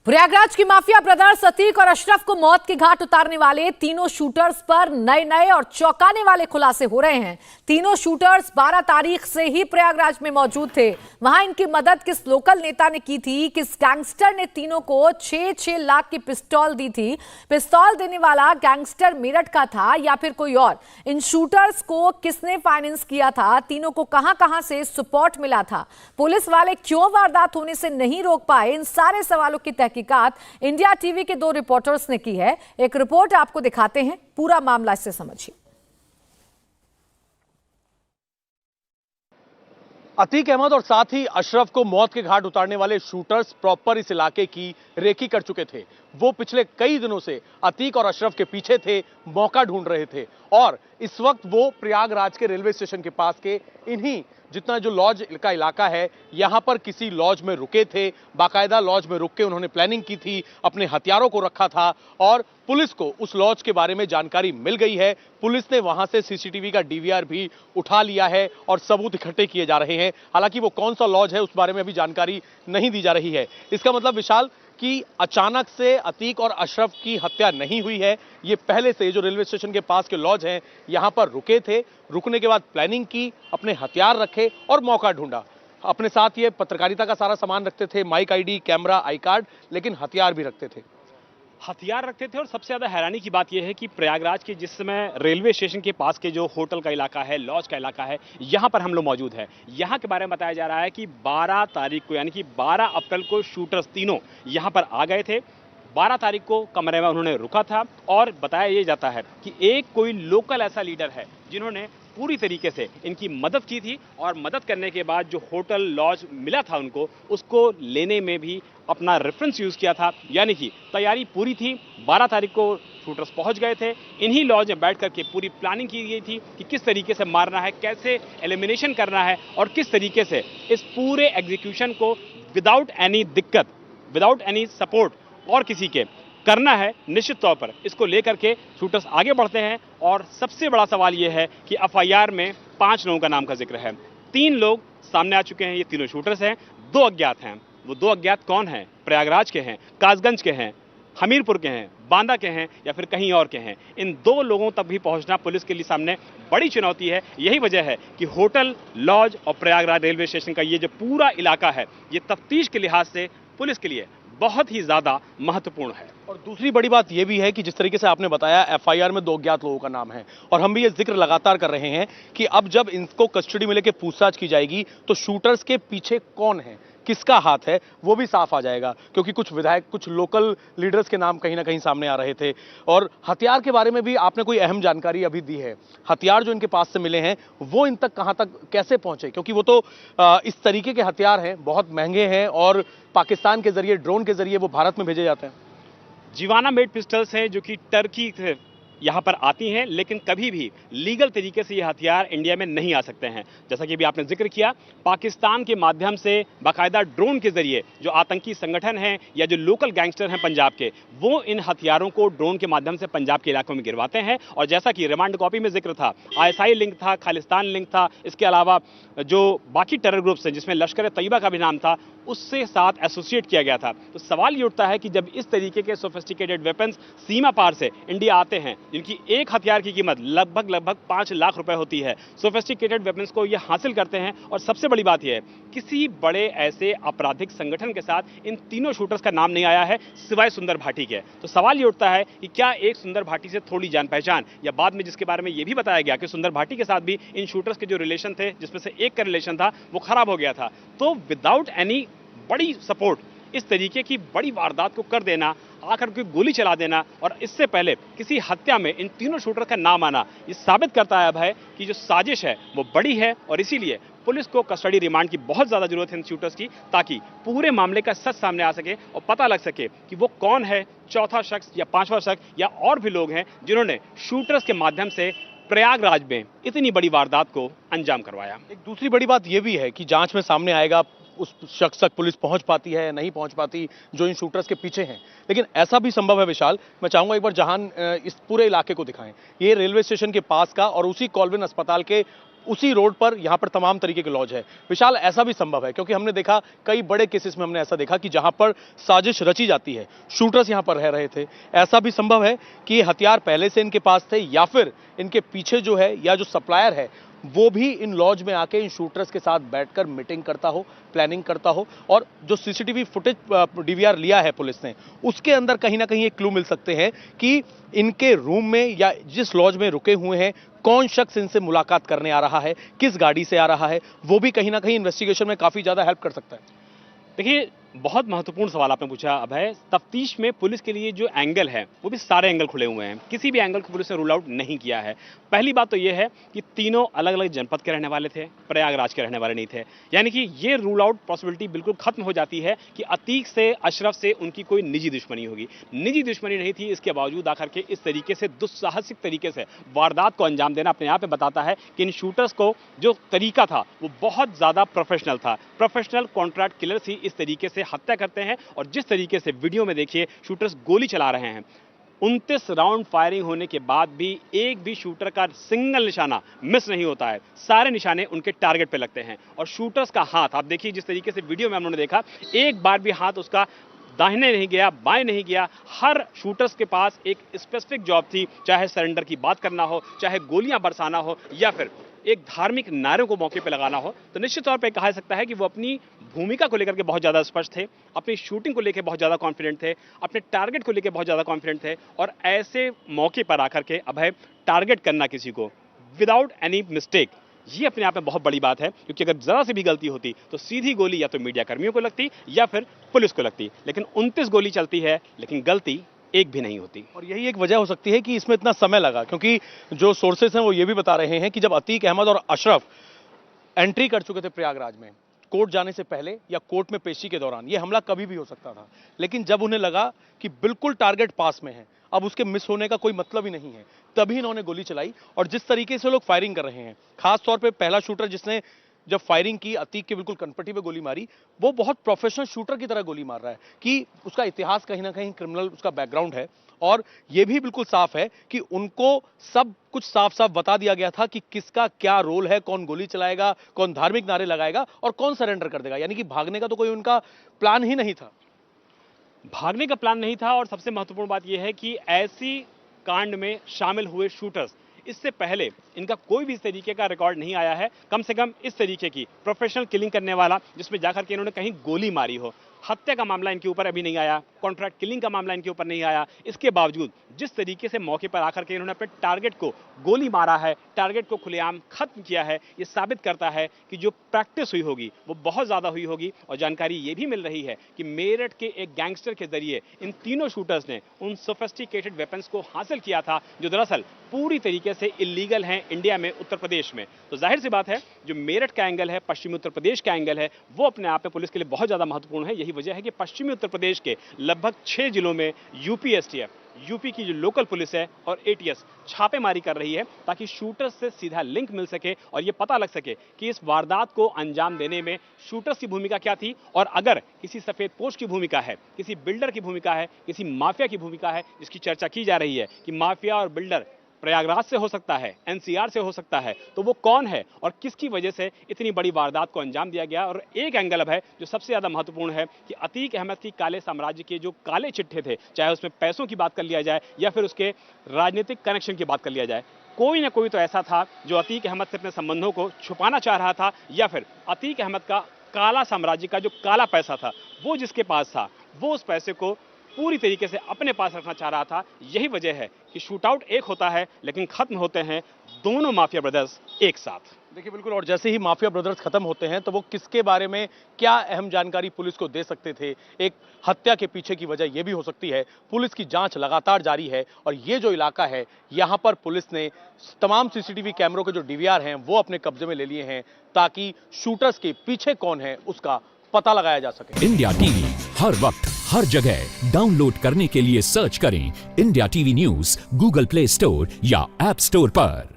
प्रयागराज की mafia brothers Atiq और अशरफ को मौत के घाट उतारने वाले तीनों शूटर्स पर नए नए और चौंकाने वाले खुलासे हो रहे हैं। तीनों शूटर्स 12 तारीख से ही प्रयागराज में मौजूद थे। वहां इनकी मदद किस लोकल नेता ने की थी, किस गैंगस्टर ने तीनों को 6-6 लाख की पिस्तौल दी थी, पिस्तौल देने वाला गैंगस्टर मेरठ का था या फिर कोई और, इन शूटर्स को किसने फाइनेंस किया था, तीनों को कहां कहां से सपोर्ट मिला था, पुलिस वाले क्यों वारदात होने से नहीं रोक पाए, इन सारे सवालों की तहकीकात इंडिया टीवी के 2 रिपोर्टर्स ने की है। एक रिपोर्ट आपको दिखाते हैं, पूरा मामला इससे समझिए। अतीक अहमद और साथ ही अशरफ को मौत के घाट उतारने वाले शूटर्स प्रॉपर इस इलाके की रेकी कर चुके थे। वो पिछले कई दिनों से अतीक और अशरफ के पीछे थे, मौका ढूंढ रहे थे और इस वक्त वो प्रयागराज के रेलवे स्टेशन के पास के इन्हीं जितना जो लॉज का इलाका है, यहां पर किसी लॉज में रुके थे। बाकायदा लॉज में रुक के उन्होंने प्लानिंग की थी, अपने हथियारों को रखा था और पुलिस को उस लॉज के बारे में जानकारी मिल गई है। पुलिस ने वहां से सीसीटीवी का डीवीआर भी उठा लिया है और सबूत इकट्ठे किए जा रहे हैं। हालांकि वो कौन सा लॉज है उस बारे में अभी जानकारी नहीं दी जा रही है। इसका मतलब विशाल कि अचानक से अतीक और अशरफ की हत्या नहीं हुई है। ये पहले से जो रेलवे स्टेशन के पास के लॉज हैं यहां पर रुके थे, रुकने के बाद प्लानिंग की, अपने हथियार रखे और मौका ढूंढा। अपने साथ ये पत्रकारिता का सारा सामान रखते थे, mic ID, camera, I card, लेकिन हथियार भी रखते थे। और सबसे ज्यादा हैरानी की बात यह है कि प्रयागराज के जिस समय रेलवे स्टेशन के पास के जो होटल का इलाका है, लॉज का इलाका है, यहां पर हम लोग मौजूद हैं। यहां के बारे में बताया जा रहा है कि 12 तारीख को यानी कि 12 अप्रैल को शूटर्स तीनों यहां पर आ गए थे। 12 तारीख को कमरे में उन्होंने रुका था और बताया यह जाता है कि एक कोई लोकल ऐसा लीडर है जिन्होंने पूरी तरीके से इनकी मदद की थी और मदद करने के बाद जो होटल लॉज मिला था उनको, उसको लेने में भी अपना रेफरेंस यूज किया था। यानी कि तैयारी पूरी थी। 12 तारीख को शूटर्स पहुंच गए थे। इन्हीं लॉज में बैठ करके पूरी प्लानिंग की गई थी कि किस तरीके से मारना है, कैसे एलिमिनेशन करना है और किस तरीके से इस पूरे एग्जीक्यूशन को विदाउट एनी दिक्कत, विदाउट एनी सपोर्ट और किसी के करना है। निश्चित तौर पर इसको लेकर के शूटर्स आगे बढ़ते हैं और सबसे बड़ा सवाल यह है कि एफआईआर में 5 लोगों का नाम का जिक्र है। 3 लोग सामने आ चुके हैं, ये तीनों शूटर्स हैं। 2 अज्ञात हैं। वो 2 अज्ञात कौन हैं? प्रयागराज के हैं, कासगंज के हैं, हमीरपुर के हैं, बांदा के हैं या फिर कहीं और के हैं। इन 2 लोगों तक भी पहुंचना पुलिस के लिए सामने बड़ी चुनौती है। यही वजह है कि होटल, लॉज और प्रयागराज रेलवे स्टेशन का ये जो पूरा इलाका है, ये तफ्तीश के लिहाज से पुलिस के लिए बहुत ही ज्यादा महत्वपूर्ण है। और दूसरी बड़ी बात यह भी है कि जिस तरीके से आपने बताया, एफआईआर में 2 अज्ञात लोगों का नाम है और हम भी ये जिक्र लगातार कर रहे हैं कि अब जब इनको कस्टडी में लेके पूछताछ की जाएगी तो शूटर्स के पीछे कौन है, किसका हाथ है, वो भी साफ आ जाएगा। क्योंकि कुछ विधायक, कुछ लोकल लीडर्स के नाम कहीं ना कहीं सामने आ रहे थे। और हथियार के बारे में भी आपने कोई अहम जानकारी अभी दी है? हथियार जो इनके पास से मिले हैं वो इन तक कहां तक कैसे पहुंचे? क्योंकि वो तो इस तरीके के हथियार हैं, बहुत महंगे हैं और पाकिस्तान के जरिए, ड्रोन के जरिए वो भारत में भेजे जाते हैं। जीवाना मेड पिस्टल्स हैं जो कि टर्की से यहाँ पर आती हैं, लेकिन कभी भी लीगल तरीके से ये हथियार इंडिया में नहीं आ सकते हैं। जैसा कि अभी आपने जिक्र किया, पाकिस्तान के माध्यम से बाकायदा ड्रोन के जरिए जो आतंकी संगठन हैं या जो लोकल गैंगस्टर हैं पंजाब के, वो इन हथियारों को ड्रोन के माध्यम से पंजाब के इलाकों में गिरवाते हैं। और जैसा कि रिमांड कॉपी में जिक्र था, आईएसआई लिंक था, खालिस्तान लिंक था, इसके अलावा जो बाकी टेरर ग्रुप्स हैं जिसमें लश्कर तैयबा का भी नाम था, उससे साथ एसोसिएट किया गया था। तो सवाल ये उठता है कि जब इस तरीके के सोफिस्टिकेटेड वेपन्स सीमा पार से इंडिया आते हैं, जिनकी एक हथियार की कीमत लगभग 5 लाख रुपए होती है, सोफिस्टिकेटेड वेपन्स को ये हासिल करते हैं। और सबसे बड़ी बात यह है, किसी बड़े ऐसे आपराधिक संगठन के साथ इन तीनों शूटर्स का नाम नहीं आया है सिवाय सुंदर भाटी के। तो सवाल ये उठता है कि क्या एक सुंदर भाटी से थोड़ी जान पहचान, या बाद में जिसके बारे में ये भी बताया गया कि सुंदर भाटी के साथ भी इन शूटर्स के जो रिलेशन थे, जिसमें से एक का रिलेशन था वो खराब हो गया था। तो विदाउट एनी बड़ी सपोर्ट इस तरीके की बड़ी वारदात को कर देना, आकर के गोली चला देना और इससे पहले किसी हत्या में इन तीनों शूटर का नाम आना, ये साबित करता है भाई कि जो साजिश है वो बड़ी है। और इसीलिए पुलिस को कस्टडी रिमांड की बहुत ज्यादा जरूरत है इन शूटर्स की, ताकि पूरे मामले का सच सामने आ सके और पता लग सके कि वो कौन है, चौथा शख्स या 5वां शख्स या और भी लोग हैं जिन्होंने शूटर्स के माध्यम से प्रयागराज में इतनी बड़ी वारदात को अंजाम करवाया। एक दूसरी बड़ी बात यह भी है कि जांच में सामने आएगा उस शख्स तक पुलिस पहुंच पाती है, नहीं पहुंच पाती, जो इन शूटर्स के पीछे हैं। लेकिन ऐसा भी संभव है विशाल, मैं चाहूंगा एक बार जहान इस पूरे इलाके को दिखाएं। ये रेलवे स्टेशन के पास का और उसी कॉल्विन अस्पताल के उसी रोड पर यहां पर तमाम तरीके के लॉज है। विशाल, ऐसा भी संभव है क्योंकि हमने देखा कई बड़े केसेस में हमने ऐसा देखा कि जहां पर साजिश रची जाती है, शूटर्स यहां पर रह रहे थे। ऐसा भी संभव है कि ये हथियार पहले से इनके पास थे या फिर इनके पीछे जो है या जो सप्लायर है वो भी इन लॉज में आके इन शूटर्स के साथ बैठकर मीटिंग करता हो, प्लानिंग करता हो। और जो सीसीटीवी फुटेज डीवीआर लिया है पुलिस ने, उसके अंदर कहीं ना कहीं एक क्लू मिल सकते हैं कि इनके रूम में या जिस लॉज में रुके हुए हैं कौन शख्स इनसे मुलाकात करने आ रहा है, किस गाड़ी से आ रहा है, वो भी कहीं ना कहीं इन्वेस्टिगेशन में काफी ज्यादा हेल्प कर सकता है। देखिए, बहुत महत्वपूर्ण सवाल आपने पूछा अभय। तफ्तीश में पुलिस के लिए जो एंगल है वो भी सारे एंगल खुले हुए हैं, किसी भी एंगल को पुलिस ने रूल आउट नहीं किया है। पहली बात तो ये है कि तीनों अलग अलग जनपद के रहने वाले थे, प्रयागराज के रहने वाले नहीं थे। यानी कि ये रूल आउट पॉसिबिलिटी बिल्कुल खत्म हो जाती है कि अतीक से, अशरफ से उनकी कोई निजी दुश्मनी होगी। निजी दुश्मनी नहीं थी, इसके बावजूद आकर के इस तरीके से दुस्साहसिक तरीके से वारदात को अंजाम देना अपने आप में बताता है कि इन शूटर्स को जो तरीका था वो बहुत ज्यादा प्रोफेशनल था। प्रोफेशनल कॉन्ट्रैक्ट किलर्स ही इस तरीके से हत्या करते हैं। और जिस तरीके से वीडियो में देखिए शूटर्स गोली चला रहे हैं, 29 राउंड फायरिंग होने के बाद भी एक भी शूटर का सिंगल निशाना मिस नहीं होता है। सारे निशाने उनके टारगेट पे लगते हैं। और शूटर्स का हाथ आप देखिए, जिस तरीके से वीडियो में हम लोगों ने देखा, एक बार भी हाथ उसका दाहिने नहीं गया, बाएं नहीं गया। हर शूटर्स के पास एक स्पेसिफिक जॉब थी, चाहे सरेंडर की बात करना हो, चाहे गोलियां बरसाना हो, या फिर एक धार्मिक नारे को मौके पे लगाना हो। तो निश्चित तौर पे कहा जा सकता है कि वो अपनी भूमिका को लेकर के बहुत ज्यादा स्पष्ट थे, अपनी शूटिंग को लेकर बहुत ज्यादा कॉन्फिडेंट थे, अपने टारगेट को लेकर बहुत ज्यादा कॉन्फिडेंट थे। और ऐसे मौके पर आकर के अभय टारगेट करना किसी को विदाउट एनी मिस्टेक, ये अपने आप में बहुत बड़ी बात है। क्योंकि अगर जरा सी भी गलती होती तो सीधी गोली या तो मीडिया कर्मियों को लगती या फिर पुलिस को लगती। लेकिन 29 गोली चलती है, लेकिन गलती एक भी नहीं होती। और यही एक वजह हो सकती है कि इसमें इतना समय लगा, क्योंकि जो सोर्सेस हैं वो ये भी बता रहे हैं कि जब अतीक अहमद और अशरफ एंट्री कर चुके थे प्रयागराज में, कोर्ट जाने से पहले या कोर्ट में पेशी के दौरान, ये हमला कभी भी हो सकता था। लेकिन जब उन्हें लगा कि बिल्कुल टारगेट पास में है, अब उसके मिस होने का कोई मतलब ही नहीं है, तभी इन्होंने गोली चलाई। और जिस तरीके से लोग फायरिंग कर रहे हैं, खास तौर पे पहला शूटर जिसने जब फायरिंग की, अतीक के बिल्कुल कनपटी पे गोली मारी, वो बहुत प्रोफेशनल शूटर की तरह गोली मार रहा है कि उसका इतिहास कहीं ना कहीं क्रिमिनल उसका बैकग्राउंड है। और ये भी बिल्कुल साफ है कि उनको सब कुछ साफ साफ बता दिया गया था कि किसका क्या रोल है, कौन गोली चलाएगा, कौन धार्मिक नारे लगाएगा और कौन सरेंडर कर देगा। यानी कि भागने का तो कोई उनका प्लान ही नहीं था। भागने का प्लान नहीं था। और सबसे महत्वपूर्ण बात यह है कि ऐसी कांड में शामिल हुए शूटर्स, इससे पहले इनका कोई भी इस तरीके का रिकॉर्ड नहीं आया है, कम से कम इस तरीके की प्रोफेशनल किलिंग करने वाला, जिसमें जाकर के इन्होंने कहीं गोली मारी हो। हत्या का मामला इनके ऊपर अभी नहीं आया, कॉन्ट्रैक्ट किलिंग का मामला इनके ऊपर नहीं आया। इसके बावजूद जिस तरीके से मौके पर आकर के इन्होंने अपने टारगेट को गोली मारा है, टारगेट को खुलेआम खत्म किया है, ये साबित करता है कि जो प्रैक्टिस हुई होगी वो बहुत ज्यादा हुई होगी। और जानकारी ये भी मिल रही है कि मेरठ के एक गैंगस्टर के जरिए इन तीनों शूटर्स ने उन सोफिस्टिकेटेड वेपन्स को हासिल किया था जो दरअसल पूरी तरीके से इलीगल हैं इंडिया में, उत्तर प्रदेश में। तो जाहिर सी बात है, जो मेरठ का एंगल है, पश्चिमी उत्तर प्रदेश का एंगल है, वो अपने आप में पुलिस के लिए बहुत ज्यादा महत्वपूर्ण है। यही वजह है कि पश्चिमी उत्तर प्रदेश के लगभग 6 जिलों में यूपीएसटीएफ, यूपी की जो लोकल पुलिस है, और एटीएस छापेमारी कर रही है ताकि शूटर्स से सीधा लिंक मिल सके और यह पता लग सके कि इस वारदात को अंजाम देने में शूटर्स की भूमिका क्या थी। और अगर किसी सफेद पोश की भूमिका है, किसी बिल्डर की भूमिका है, किसी माफिया की भूमिका है, जिसकी चर्चा की जा रही है कि माफिया और बिल्डर प्रयागराज से हो सकता है, एनसीआर से हो सकता है, तो वो कौन है और किसकी वजह से इतनी बड़ी वारदात को अंजाम दिया गया। और एक एंगल अब है जो सबसे ज्यादा महत्वपूर्ण है कि अतीक अहमद की काले साम्राज्य के जो काले चिट्ठे थे, चाहे उसमें पैसों की बात कर लिया जाए या फिर उसके राजनीतिक कनेक्शन की बात कर लिया जाए, कोई ना कोई तो ऐसा था जो अतीक अहमद से अपने संबंधों को छुपाना चाह रहा था, या फिर अतीक अहमद का काला साम्राज्य का जो काला पैसा था वो जिसके पास था, वो उस पैसे को पूरी तरीके से अपने पास रखना चाह रहा था। यही वजह है कि शूटआउट एक होता है लेकिन खत्म होते हैं दोनों माफिया ब्रदर्स एक साथ। देखिए बिल्कुल, और जैसे ही माफिया ब्रदर्स खत्म होते हैं तो वो किसके बारे में क्या अहम जानकारी पुलिस को दे सकते थे, एक हत्या के पीछे की वजह ये भी हो सकती है। पुलिस की जांच लगातार जारी है और ये जो इलाका है, यहाँ पर पुलिस ने तमाम सीसीटीवी कैमरों के जो डीवीआर हैं वो अपने कब्जे में ले लिए हैं ताकि शूटर्स के पीछे कौन है उसका पता लगाया जा सके। इंडिया टीवी हर वक्त हर जगह डाउनलोड करने के लिए सर्च करें India TV news Google play store या ऐप स्टोर पर।